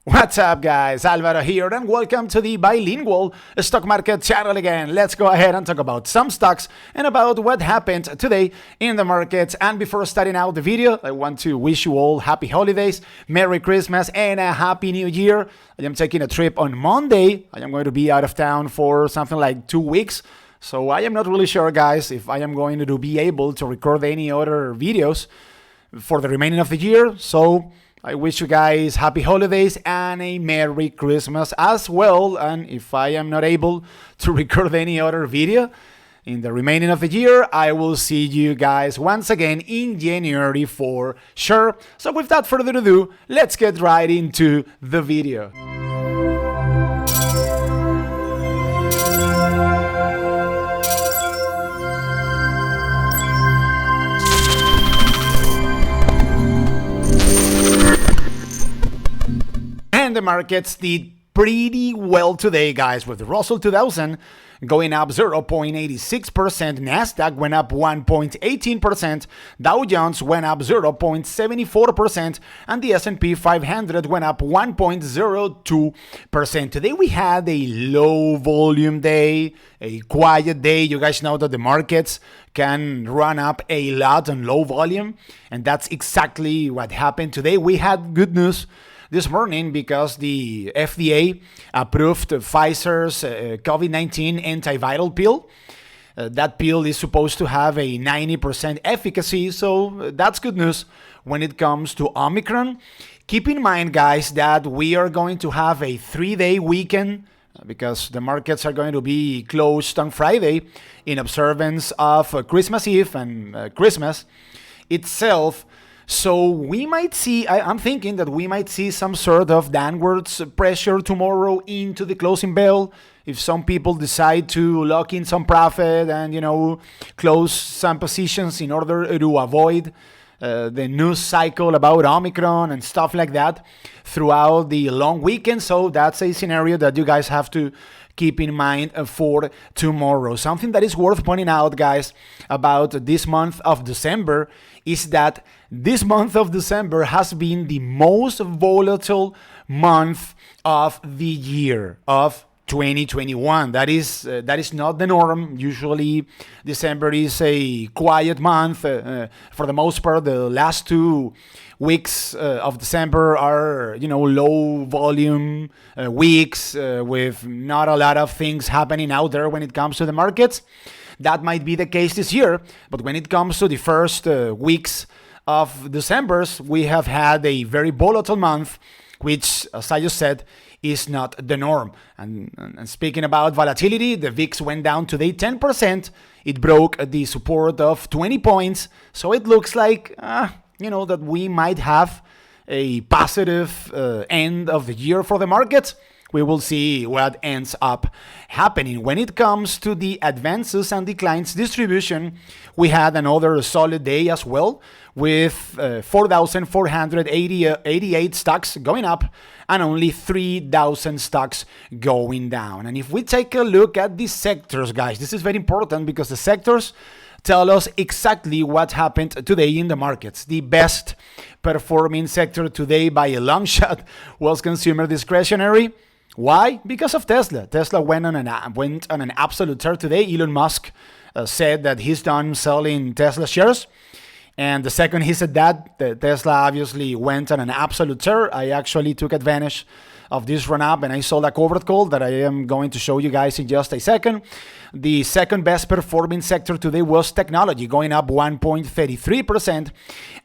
What's up, guys? Alvaro here, and welcome to the Bilingual Stock Market channel again. Let's go ahead and talk about some stocks and about what happened today in the markets. And before starting out the video, I want to wish you all happy holidays, Merry Christmas, and a Happy New Year. I am taking a trip on Monday. I am going to be out of town for something like 2 weeks. So I am not really sure, guys, if I am going to be able to record any other videos for the remaining of the year. So I wish you guys happy holidays and a Merry Christmas as well. And if I am not able to record any other video in the remaining of the year, I will see you guys once again in January for sure. So without further ado, let's get right into the video. And the markets did pretty well today, guys, with the Russell 2000 going up 0.86%, NASDAQ went up 1.18%, Dow Jones went up 0.74%, and the S&P 500 went up 1.02%. Today we had a low volume day, a quiet day. You guys know that the markets can run up a lot on low volume, and that's exactly what happened today. We had good news this morning because the FDA approved Pfizer's COVID-19 antiviral pill. That pill is supposed to have a 90% efficacy, so that's good news when it comes to Omicron. Keep in mind, guys, that we are going to have a 3-day weekend because the markets are going to be closed on Friday in observance of Christmas Eve and Christmas itself. So we might see, I'm thinking that we might see some sort of downwards pressure tomorrow into the closing bell. If some people decide to lock in some profit and, close some positions in order to avoid the news cycle about Omicron and stuff like that throughout the long weekend. So that's a scenario that you guys have to keep in mind for tomorrow. Something that is worth pointing out, guys, about this month of December is that this month of December has been the most volatile month of the year of 2021. That is not the norm. Usually December is a quiet month. For the most part, the last 2 weeks of December are, low volume weeks with not a lot of things happening out there when it comes to the markets. That might be the case this year, but when it comes to the first weeks of December, we have had a very volatile month, which, as I just said, is not the norm. And speaking about volatility, the VIX went down today 10%. It broke the support of 20 points. So it looks like, that we might have a positive end of the year for the markets. We will see what ends up happening. When it comes to the advances and declines distribution, we had another solid day as well, with 4,488 stocks going up and only 3,000 stocks going down. And if we take a look at the sectors, guys, this is very important because the sectors tell us exactly what happened today in the markets. The best performing sector today by a long shot was consumer discretionary. Why? Because of Tesla. Tesla went on an absolute tear today. Elon Musk said that he's done selling Tesla shares. And the second he said that, Tesla obviously went on an absolute tear. I actually took advantage of this run up and I sold a covered call that I am going to show you guys in just a second. The second best performing sector today was technology, going up 1.33%.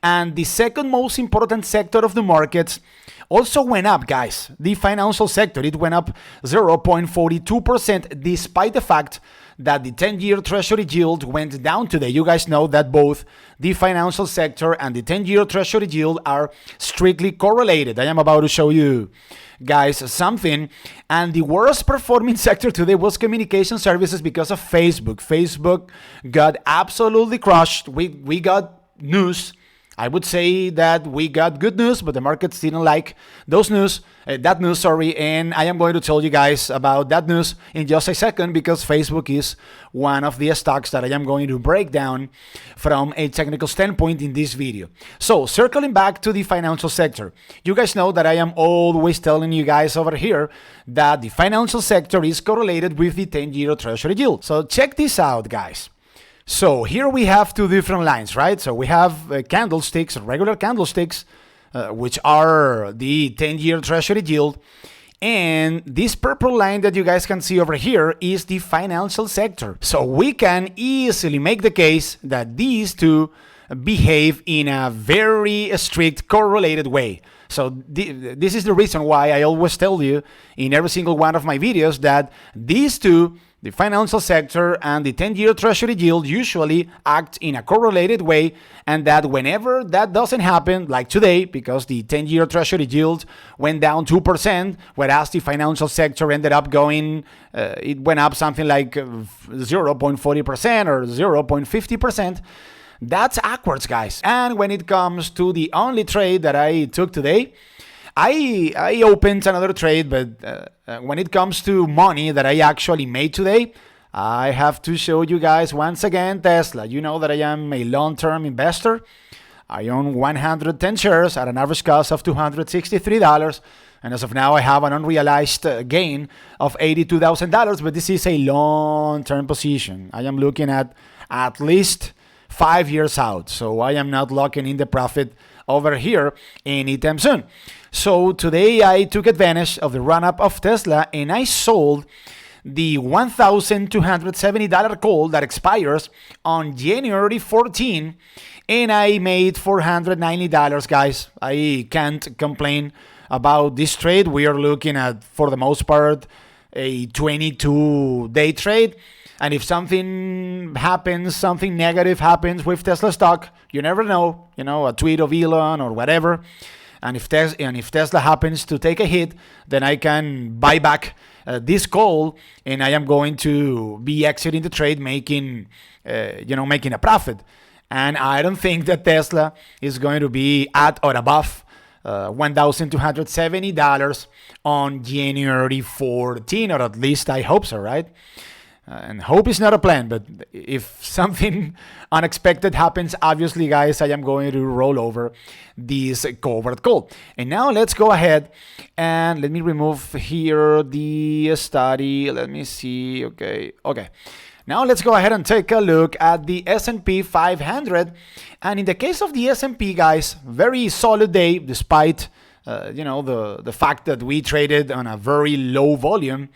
And the second most important sector of the markets also went up, guys. The financial sector, it went up 0.42% despite the fact that the 10-year treasury yield went down today. You guys know that both the financial sector and the 10-year treasury yield are strictly correlated. I am about to show you guys something. And the worst performing sector today was communication services because of Facebook. Facebook got absolutely crushed. We got news I would say that we got good news, but the markets didn't like that news, sorry, and I am going to tell you guys about that news in just a second because Facebook is one of the stocks that I am going to break down from a technical standpoint in this video. So, circling back to the financial sector, you guys know that I am always telling you guys over here that the financial sector is correlated with the 10-year Treasury yield. So, check this out, guys. So here we have two different lines, right? So we have candlesticks, regular candlesticks, which are the 10-year Treasury yield. And this purple line that you guys can see over here is the financial sector. So we can easily make the case that these two behave in a very strict correlated way. So this is the reason why I always tell you in every single one of my videos that these two, the financial sector and the 10-year Treasury yield, usually act in a correlated way, and that whenever that doesn't happen, like today, because the 10-year Treasury yield went down 2%, whereas the financial sector ended up going, it went up something like 0.40% or 0.50%, that's backwards, guys. And when it comes to the only trade that I took today, I opened another trade, but when it comes to money that I actually made today, I have to show you guys once again Tesla. You know that I am a long-term investor. I own 110 shares at an average cost of $263. And as of now, I have an unrealized gain of $82,000, but this is a long-term position. I am looking at least 5 years out. So I am not locking in the profit over here anytime soon. So today I took advantage of the run-up of Tesla and I sold the $1,270 call that expires on January 14, and I made $490, guys. I can't complain about this trade. We are looking at, for the most part, a 22-day trade. And if something happens, something negative happens with Tesla stock, you never know, a tweet of Elon or whatever. And if Tesla happens to take a hit, then I can buy back this call, and I am going to be exiting the trade, making a profit. And I don't think that Tesla is going to be at or above $1,270 on January 14, or at least I hope so, right? And hope is not a plan, but if something unexpected happens, obviously, guys, I am going to roll over this covered call. And now let's go ahead and let me remove here the study. Let me see. Okay. Now let's go ahead and take a look at the S&P 500. And in the case of the S&P, guys, very solid day, despite the fact that we traded on a very low volume.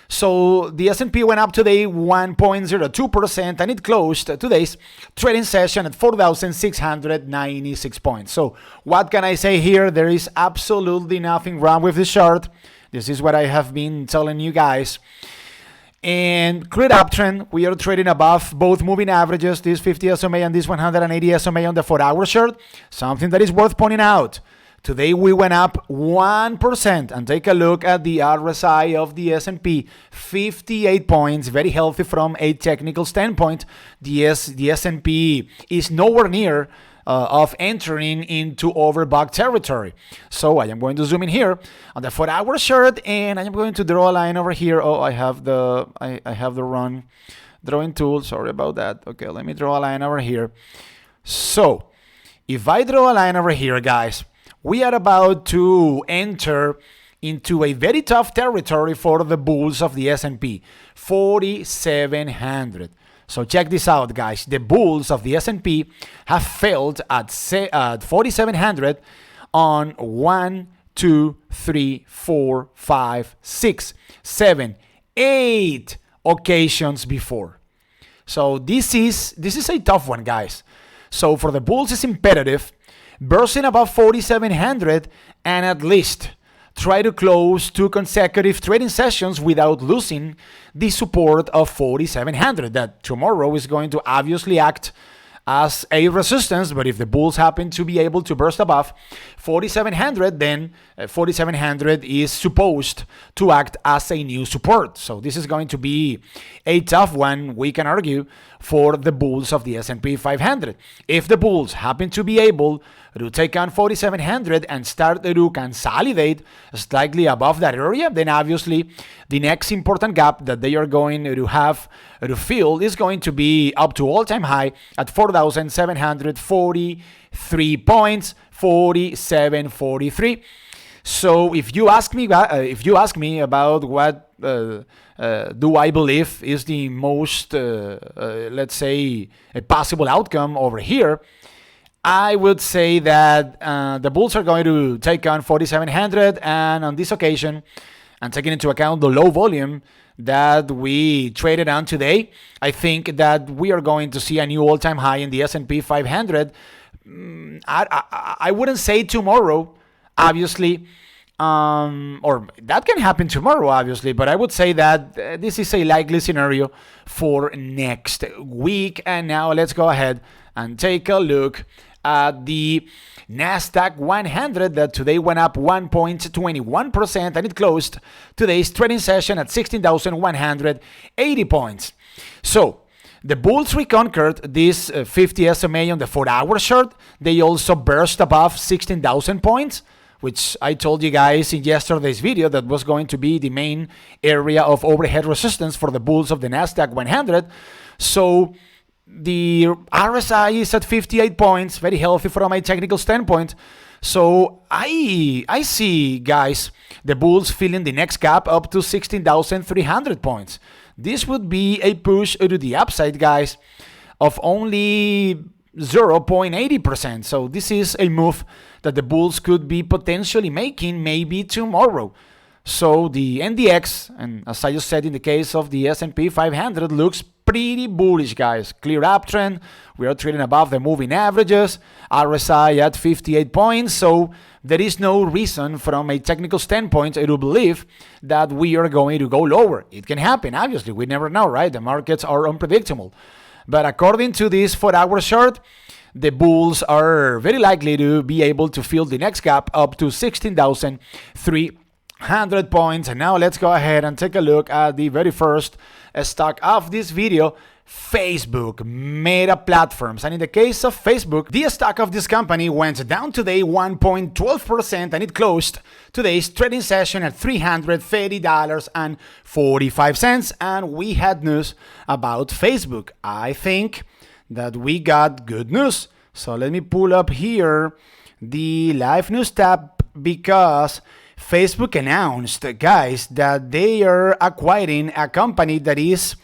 So the S&P went up today 1.02%, and it closed today's trading session at 4,696 points. So what can I say here? There is absolutely nothing wrong with this chart. This is what I have been telling you guys. And clear uptrend, we are trading above both moving averages, this 50 SMA and this 180 SMA on the 4-hour chart. Something that is worth pointing out. Today we went up 1%, and take a look at the RSI of the S&P, 58 points, very healthy from a technical standpoint. The S&P is nowhere near of entering into overbought territory. So I am going to zoom in here on the 4-hour chart, and I am going to draw a line over here. Oh, I have the wrong drawing tool. Sorry about that. Okay, let me draw a line over here. So if I draw a line over here, guys, we are about to enter into a very tough territory for the bulls of the S&P, 4,700. So check this out, guys. The bulls of the S&P have failed at 4,700 on 1, 2, 3, 4, 5, 6, 7, 8 occasions before. So this is a tough one, guys. So for the bulls, it's imperative bursting above 4,700 and at least try to close 2 consecutive trading sessions without losing the support of 4,700 that tomorrow is going to obviously act as a resistance, but if the bulls happen to be able to burst above 4,700, then 4,700 is supposed to act as a new support. So this is going to be a tough one, we can argue, for the bulls of the S&P 500. If the bulls happen to be able to take on 4,700 and start to consolidate slightly above that area, then obviously the next important gap that they are going to have to fill is going to be up to all-time high at 4,743 points, 47.43. So if you ask me about what do I believe is the most, let's say, a possible outcome over here, I would say that the bulls are going to take on 4,700, and on this occasion, and taking into account the low volume that we traded on today, I think that we are going to see a new all-time high in the S&P 500. I wouldn't say tomorrow, obviously, or that can happen tomorrow, obviously, but I would say that this is a likely scenario for next week. And now let's go ahead and take a look at the NASDAQ 100 that today went up 1.21% and it closed today's trading session at 16,180 points. So the bulls reconquered this 50 SMA on the 4-hour chart. They also burst above 16,000 points, which I told you guys in yesterday's video that was going to be the main area of overhead resistance for the bulls of the NASDAQ 100. So the RSI is at 58 points, very healthy from a technical standpoint. So I see, guys, the bulls filling the next gap up to 16,300 points. This would be a push to the upside, guys, of only 0.80%. So this is a move that the bulls could be potentially making maybe tomorrow. So the NDX, and as I just said in the case of the S&P 500, looks pretty bullish, guys. Clear uptrend. We are trading above the moving averages. RSI at 58 points. So there is no reason from a technical standpoint to believe that we are going to go lower. It can happen, obviously. We never know, right? The markets are unpredictable. But according to this 4-hour chart, the bulls are very likely to be able to fill the next gap up to 16,300 points. And now let's go ahead and take a look at the very first stock of this video, Facebook, Meta Platforms. And in the case of Facebook, the stock of this company went down today 1.12% and it closed today's trading session at $330.45. And we had news about Facebook. I think that we got good news. So let me pull up here the live news tab, because Facebook announced, guys, that they are acquiring a company that is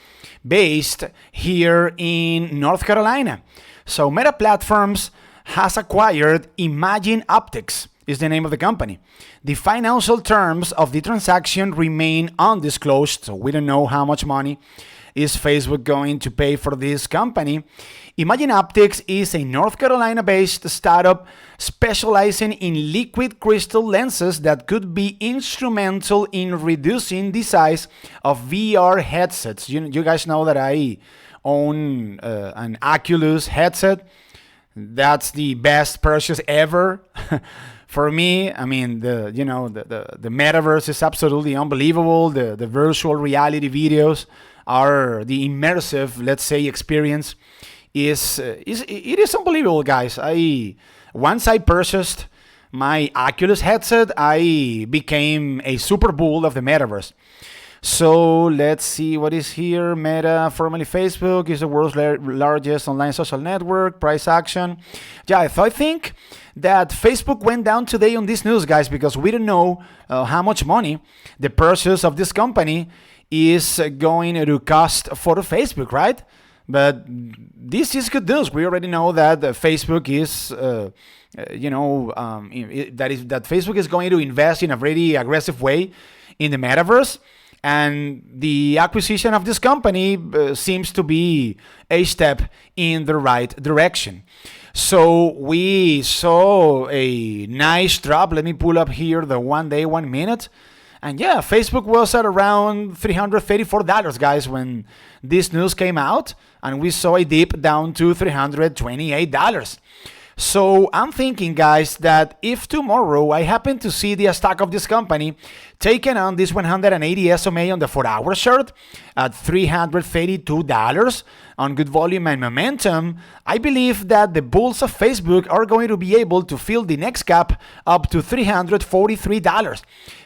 based here in North Carolina. So Meta Platforms has acquired Imagine Optics, is the name of the company. The financial terms of the transaction remain undisclosed, so we don't know how much money is Facebook going to pay for this company. Imagine Optics is a North Carolina-based startup specializing in liquid crystal lenses that could be instrumental in reducing the size of VR headsets. You guys know that I own an Oculus headset. That's the best purchase ever. For me, I mean, the metaverse is absolutely unbelievable. The virtual reality videos are the immersive, let's say, experience is unbelievable, guys. Once I purchased my Oculus headset, I became a super bull of the metaverse. So let's see what is here. Meta, formerly Facebook, is the world's largest online social network. Price action. Yeah, so I think that Facebook went down today on this news, guys, because we don't know how much money the purchase of this company is going to cost for Facebook, right? But this is good news. We already know that Facebook is, that Facebook is going to invest in a very aggressive way in the metaverse. And the acquisition of this company seems to be a step in the right direction. So we saw a nice drop. Let me pull up here the 1 day, 1 minute. And yeah, Facebook was at around $334, guys, when this news came out, and we saw a dip down to $328. So I'm thinking, guys, that if tomorrow I happen to see the stock of this company taking on this 180 SMA on the 4-hour chart at $332 on good volume and momentum, I believe that the bulls of Facebook are going to be able to fill the next gap up to $343.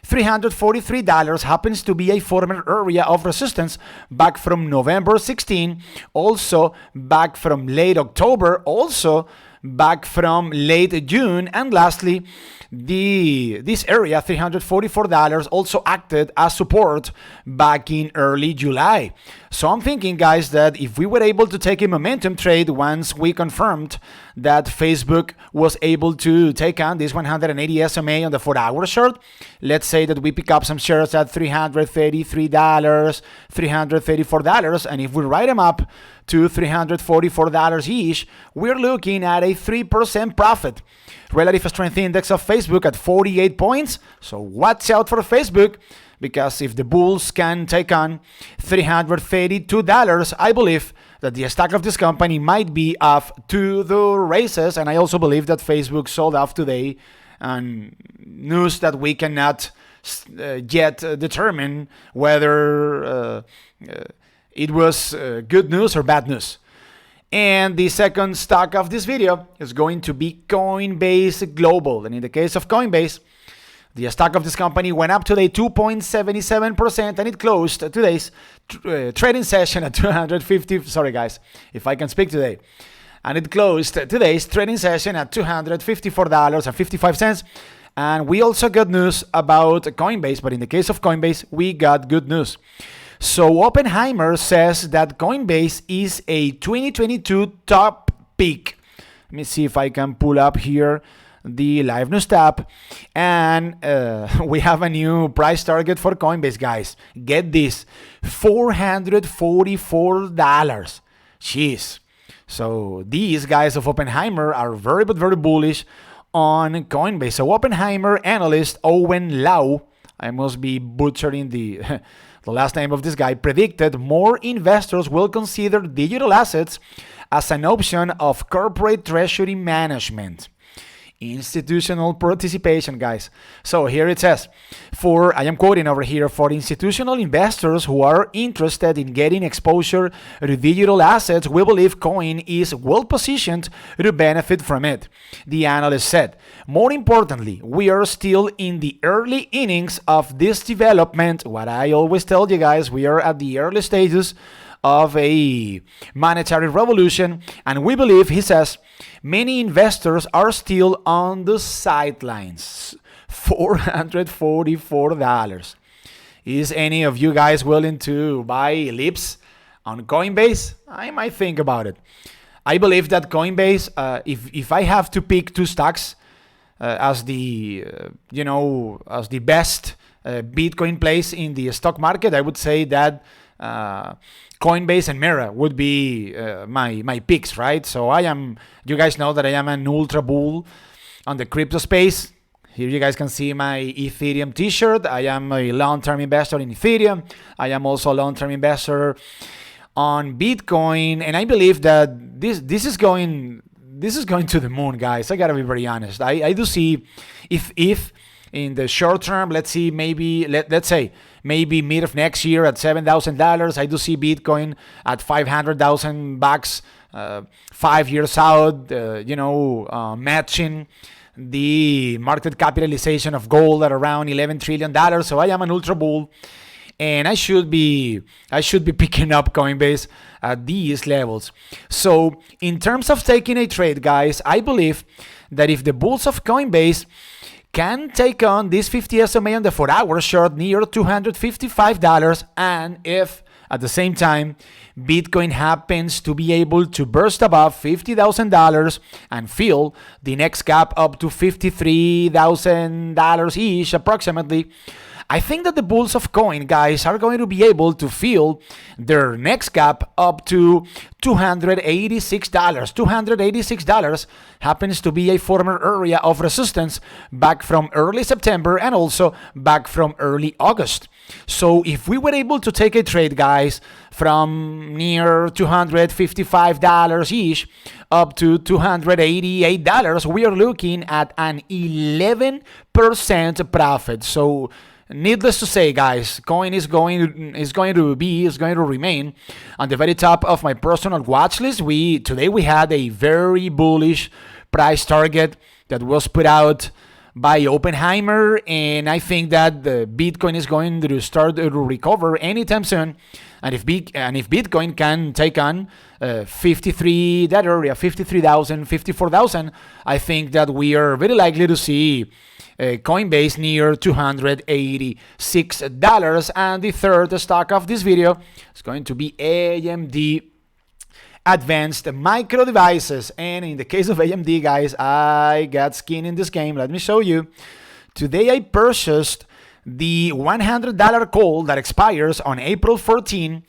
$343 happens to be a former area of resistance back from November 16, also back from late October, also back from late June, and lastly, this area, $344, also acted as support back in early July. So I'm thinking, guys, that if we were able to take a momentum trade once we confirmed that Facebook was able to take on this 180 SMA on the 4-hour chart, let's say that we pick up some shares at $333, $334, and if we write them up to $344 each, we're looking at a 3% profit. Relative strength index of Facebook at 48 points. So watch out for Facebook, because if the bulls can take on $332, I believe that the stock of this company might be off to the races. And I also believe that Facebook sold off today, and news that we cannot yet determine whether it was good news or bad news. And the second stock of this video is going to be Coinbase Global. And in the case of Coinbase, the stock of this company went up today 2.77%, and it closed today's trading session at 250. Sorry, guys, if I can speak today. And it closed today's trading session at $254.55. And we also got news about Coinbase, but in the case of Coinbase, we got good news. So Oppenheimer says that Coinbase is a 2022 top pick. Let me see if I can pull up here the live news tab. And we have a new price target for Coinbase, guys. Get this, $444. Jeez. So these guys of Oppenheimer are very, but very bullish on Coinbase. So Oppenheimer analyst Owen Lau, I must be butchering the last name of this guy, predicted more investors will consider digital assets as an option of corporate treasury management. Institutional participation, guys. So here it says, I am quoting over here, for institutional investors who are interested in getting exposure to digital assets, we believe Coin is well positioned to benefit from it, the analyst said. More importantly, we are still in the early innings of this development. What I always tell you guys, we are at the early stages of a monetary revolution, and we believe, he says, many investors are still on the sidelines. $444. Is any of you guys willing to buy lips on Coinbase? I might think about it. I believe that Coinbase, if I have to pick two stocks as the as the best Bitcoin plays in the stock market, I would say that Coinbase and Mira would be my picks, right? So you guys know that I am an ultra bull on the crypto space. Here you guys can see my Ethereum t-shirt. I am a long-term investor in Ethereum. I am also a long-term investor on Bitcoin, and I believe that this is going to the moon, guys. I gotta be very honest. I do see if in the short term, let's see, let's say maybe mid of next year at $7,000. I do see Bitcoin at $500,000, 5 years out, matching the market capitalization of gold at around $11 trillion. So I am an ultra bull, and I should be picking up Coinbase at these levels. So in terms of taking a trade, guys, I believe that if the bulls of Coinbase can take on this 50 SMA on the 4-hour chart near $255, and if at the same time Bitcoin happens to be able to burst above $50,000 and fill the next gap up to $53,000 each approximately, I think that the bulls of coin, guys, are going to be able to fill their next gap up to $286. $286 happens to be a former area of resistance back from early September and also back from early August. So if we were able to take a trade, guys, from near $255-ish up to $288, we are looking at an 11% profit. So needless to say, guys, coin is going to remain on the very top of my personal watch list. Today we had a very bullish price target that was put out by Oppenheimer, and I think that the Bitcoin is going to start to recover anytime soon. And if Bitcoin can take on 53,000, 54,000, I think that we are very likely to see Coinbase near $286. And the third stock of this video is going to be AMD Advanced Micro Devices. And in the case of AMD, guys, I got skin in this game. Let me show you. Today I purchased the $100 call that expires on April 14,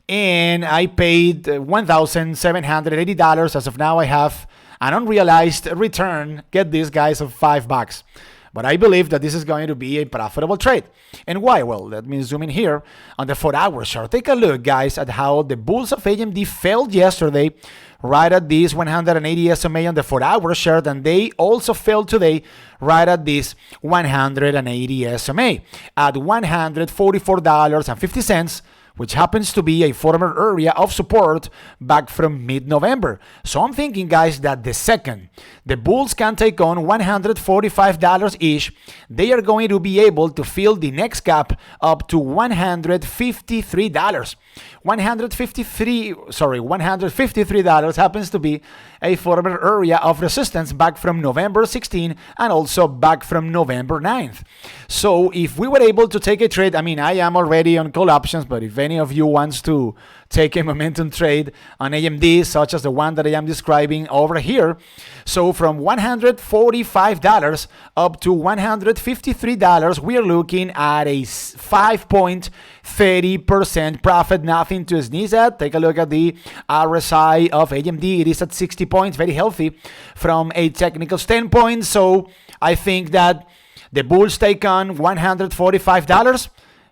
and I paid $1,780. As of now, I have an unrealized return, get this, guys, of $5. But I believe that this is going to be a profitable trade. And why? Well, let me zoom in here on the 4-hour chart. Take a look, guys, at how the bulls of AMD failed yesterday right at this 180 SMA on the 4-hour chart, and they also failed today right at this 180 SMA at $144.50, which happens to be a former area of support back from mid-November. So I'm thinking, guys, that the second the bulls can take on $145-ish, they are going to be able to fill the next gap up to $153. $153 happens to be a former area of resistance back from November 16 and also back from November 9th. So if we were able to take a trade, I mean, I am already on call options, but if any of you wants to take a momentum trade on AMD, such as the one that I am describing over here, so from $145 up to $153, we are looking at a 5.30% profit, nothing to sneeze at. Take a look at the RSI of AMD. It is at 60 points, very healthy from a technical standpoint. So I think that the bulls take on $145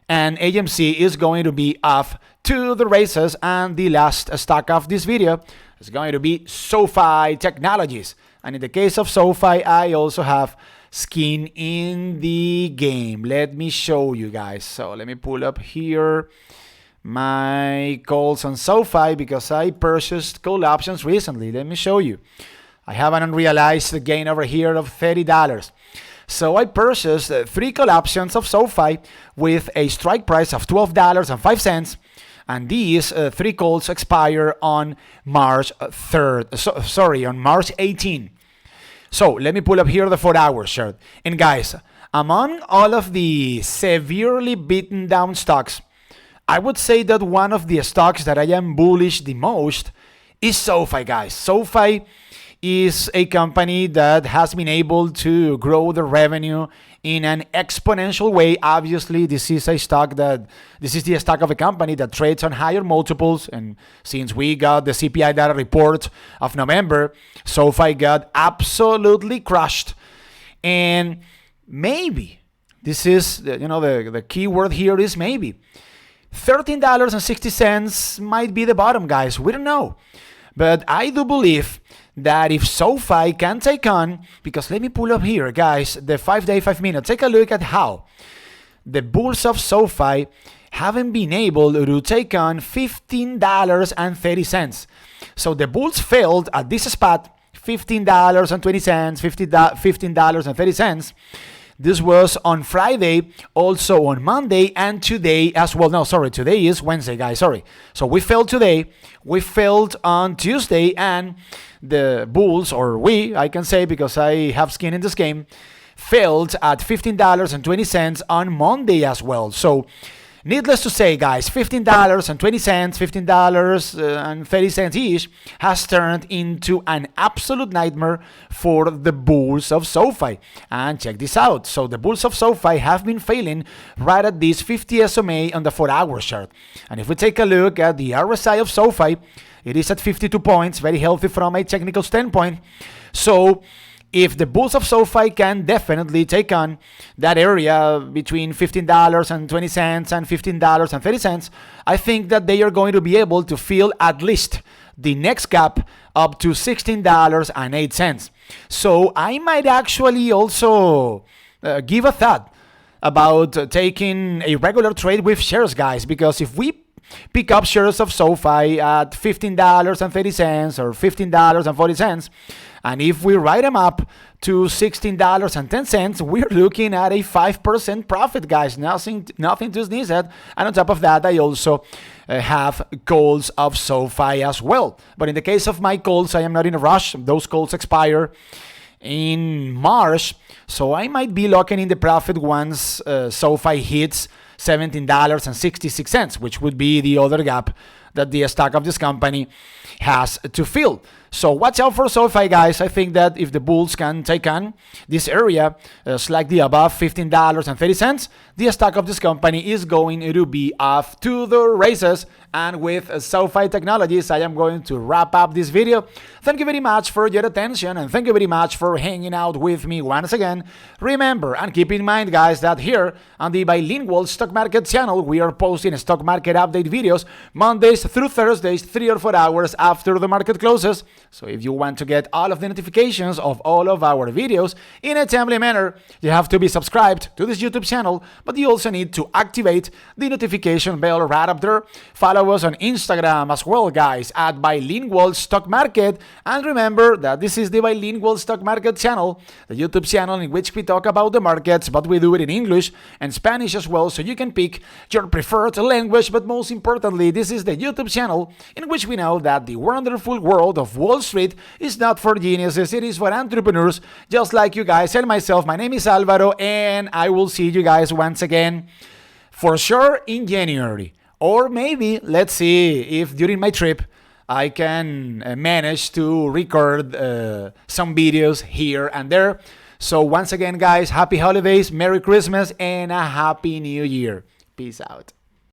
and AMC is going to be off to the races. And the last stock of this video is going to be Sofi Technologies. And in the case of Sofi, I also have skin in the game. Let me show you guys. So let me pull up here my calls on Sofi because I purchased call options recently. Let me show you. I have an unrealized gain over here of $30. So I purchased 3 call options of Sofi with a strike price of $12.05. And these 3 calls expire on March 3rd. On March 18. So let me pull up here the 4-hour chart. And guys, among all of the severely beaten down stocks, I would say that one of the stocks that I am bullish the most is Sofi, guys. Sofi is a company that has been able to grow the revenue in an exponential way. Obviously, this is the stock of a company that trades on higher multiples. And since we got the CPI data report of November, Sofi got absolutely crushed. And maybe, this is, the key word here is maybe. $13.60 might be the bottom, guys. We don't know. But I do believe that if Sofi can take on, because let me pull up here, guys, the 5-day, 5-minute. Take a look at how the bulls of Sofi haven't been able to take on $15.30. So the bulls failed at this spot, $15.20, $15.30. This was on Friday, also on Monday, and today as well. No, sorry, today is Wednesday, guys, sorry. So we failed today, we failed on Tuesday, and the bulls, or we, I can say because I have skin in this game, failed at $15.20 on Monday as well. So Needless to say, guys, $15.20, $15.30 each has turned into an absolute nightmare for the bulls of Sofi. And check this out. So the bulls of Sofi have been failing right at this 50 SMA on the 4-hour chart. And if we take a look at the RSI of Sofi, it is at 52 points, very healthy from a technical standpoint. So if the bulls of Sofi can definitely take on that area between $15.20 and $15.30, I think that they are going to be able to fill at least the next gap up to $16.08. So I might actually also give a thought about taking a regular trade with shares, guys, because if we pick up shares of Sofi at $15.30 or $15.40, and if we write them up to $16.10, we're looking at a 5% profit, guys. Nothing to sneeze at. And on top of that, I also have calls of Sofi as well. But in the case of my calls, I am not in a rush. Those calls expire in March, so I might be locking in the profit once Sofi hits $17.66, which would be the other gap that the stock of this company has to fill. So watch out for Sofi, guys. I think that if the bulls can take on this area slightly above $15.30, the stock of this company is going to be off to the races. And with Sofi Technologies, I am going to wrap up this video. Thank you very much for your attention, and thank you very much for hanging out with me once again. Remember and keep in mind, guys, that here on the Bilingual Stock Market channel, we are posting stock market update videos Mondays through Thursdays, 3 or 4 hours after the market closes. So if you want to get all of the notifications of all of our videos in a timely manner, you have to be subscribed to this YouTube channel, but you also need to activate the notification bell right up there. Follow us on Instagram as well, guys, at Bilingual Stock Market. And remember that this is the Bilingual Stock Market channel, the YouTube channel in which we talk about the markets, but we do it in English and Spanish as well, so you can pick your preferred language. But most importantly, this is the YouTube channel in which we know that the wonderful world of Wall Street is not for geniuses, it is for entrepreneurs just like you guys and myself. My name is Alvaro, and I will see you guys once again for sure in January. Or maybe, let's see if during my trip I can manage to record some videos here and there. So once again, guys, happy holidays, Merry Christmas, and a Happy New Year. Peace out.